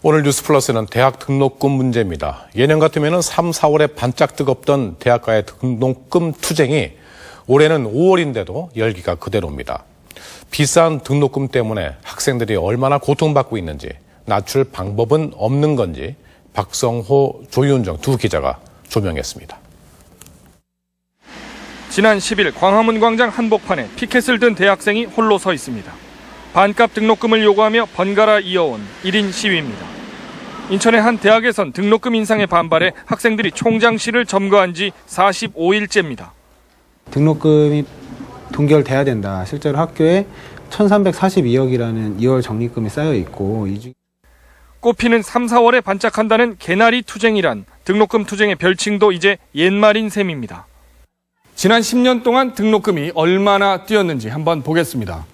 오늘 뉴스플러스는 대학 등록금 문제입니다. 예년 같으면 3, 4월에 반짝 뜨겁던 대학가의 등록금 투쟁이 올해는 5월인데도 열기가 그대로입니다. 비싼 등록금 때문에 학생들이 얼마나 고통받고 있는지, 낮출 방법은 없는 건지 박성호, 조윤정 두 기자가 조명했습니다. 지난 10일 광화문 광장 한복판에 피켓을 든 대학생이 홀로 서 있습니다. 반값 등록금을 요구하며 번갈아 이어온 1인 시위입니다. 인천의 한 대학에선 등록금 인상에 반발해 학생들이 총장실을 점거한 지 45일째입니다. 등록금이 동결돼야 된다. 실제로 학교에 1,342억이라는 2월 적립금이 쌓여 있고 꽃피는 3, 4월에 반짝한다는 개나리 투쟁이란 등록금 투쟁의 별칭도 이제 옛말인 셈입니다. 지난 10년 동안 등록금이 얼마나 뛰었는지 한번 보겠습니다.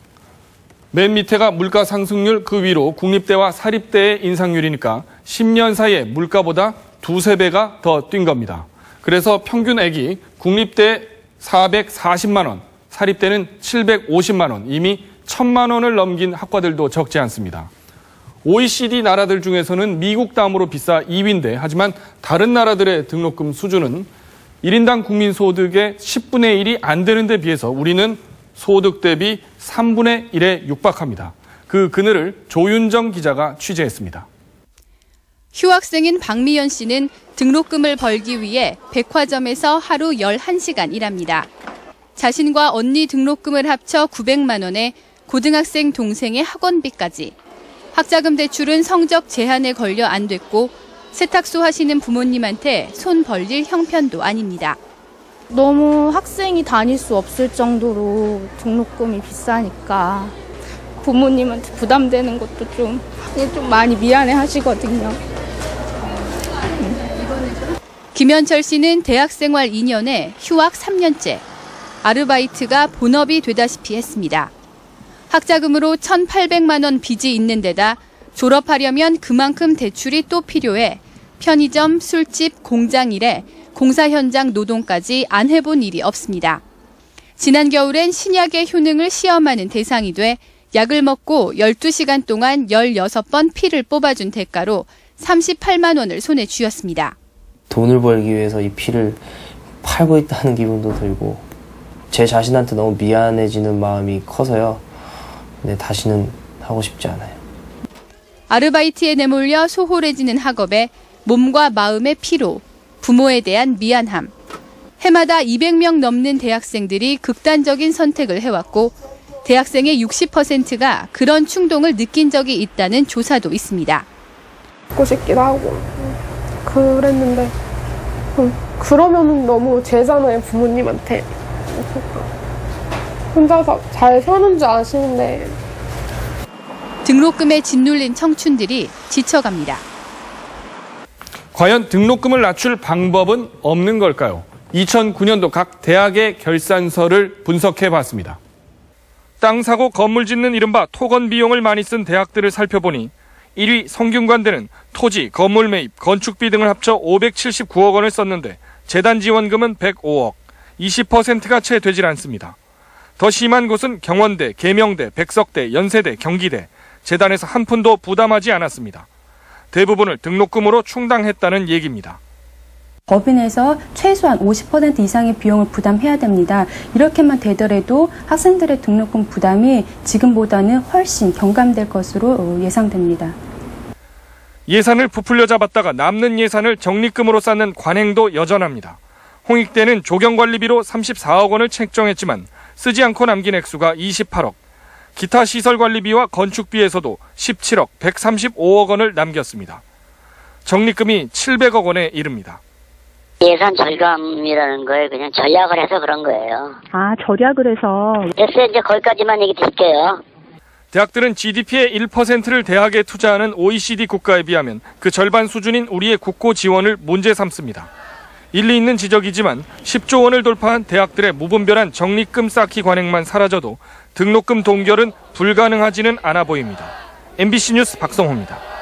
맨 밑에가 물가 상승률, 그 위로 국립대와 사립대의 인상률이니까 10년 사이에 물가보다 두세 배가 더 뛴 겁니다. 그래서 평균액이 국립대 440만 원, 사립대는 750만 원, 이미 1,000만 원을 넘긴 학과들도 적지 않습니다. OECD 나라들 중에서는 미국 다음으로 비싸 2위인데 하지만 다른 나라들의 등록금 수준은 1인당 국민소득의 10분의 1이 안 되는 데 비해서 우리는 소득 대비 3분의 1에 육박합니다. 그 그늘을 조윤정 기자가 취재했습니다. 휴학생인 박미연 씨는 등록금을 벌기 위해 백화점에서 하루 11시간 일합니다. 자신과 언니 등록금을 합쳐 900만 원에 고등학생 동생의 학원비까지. 학자금 대출은 성적 제한에 걸려 안 됐고 세탁소 하시는 부모님한테 손 벌릴 형편도 아닙니다. 너무 학생이 다닐 수 없을 정도로 등록금이 비싸니까 부모님한테 부담되는 것도 좀 많이 미안해 하시거든요. 김현철 씨는 대학 생활 2년에 휴학 3년째. 아르바이트가 본업이 되다시피 했습니다. 학자금으로 1,800만 원 빚이 있는 데다 졸업하려면 그만큼 대출이 또 필요해 편의점, 술집, 공장 일에 공사 현장 노동까지 안 해본 일이 없습니다. 지난 겨울엔 신약의 효능을 시험하는 대상이 돼 약을 먹고 12시간 동안 16번 피를 뽑아준 대가로 38만 원을 손에 쥐었습니다. 돈을 벌기 위해서 이 피를 팔고 있다는 기분도 들고 제 자신한테 너무 미안해지는 마음이 커서요. 근데 다시는 하고 싶지 않아요. 아르바이트에 내몰려 소홀해지는 학업에 몸과 마음의 피로, 부모에 대한 미안함. 해마다 200명 넘는 대학생들이 극단적인 선택을 해왔고 대학생의 60%가 그런 충동을 느낀 적이 있다는 조사도 있습니다. 듣고 싶기도 하고 그랬는데 그러면 너무 제잖아요, 부모님한테. 혼자서 잘 사는 줄 아시는데. 등록금에 짓눌린 청춘들이 지쳐갑니다. 과연 등록금을 낮출 방법은 없는 걸까요? 2009년도 각 대학의 결산서를 분석해봤습니다. 땅 사고 건물 짓는 이른바 토건 비용을 많이 쓴 대학들을 살펴보니 1위 성균관대는 토지, 건물 매입, 건축비 등을 합쳐 579억 원을 썼는데 재단 지원금은 105억, 20%가 채 되질 않습니다. 더 심한 곳은 경원대, 계명대, 백석대, 연세대, 경기대, 재단에서 한 푼도 부담하지 않았습니다. 대부분을 등록금으로 충당했다는 얘기입니다. 법인에서 최소한 50% 이상의 비용을 부담해야 됩니다. 이렇게만 되더라도 학생들의 등록금 부담이 지금보다는 훨씬 경감될 것으로 예상됩니다. 예산을 부풀려 잡았다가 남는 예산을 적립금으로 쌓는 관행도 여전합니다. 홍익대는 조경관리비로 34억 원을 책정했지만 쓰지 않고 남긴 액수가 28억, 기타 시설관리비와 건축비에서도 17억 135억 원을 남겼습니다. 적립금이 700억 원에 이릅니다. 예산 절감이라는 거에 그냥 전략을 해서 그런 거예요. 아, 절약을 해서. 됐어요. 이제 거기까지만 얘기 드릴게요. 대학들은 GDP의 1%를 대학에 투자하는 OECD 국가에 비하면 그 절반 수준인 우리의 국고 지원을 문제 삼습니다. 일리 있는 지적이지만 10조 원을 돌파한 대학들의 무분별한 적립금 쌓기 관행만 사라져도 등록금 동결은 불가능하지는 않아 보입니다. MBC 뉴스 박성호입니다.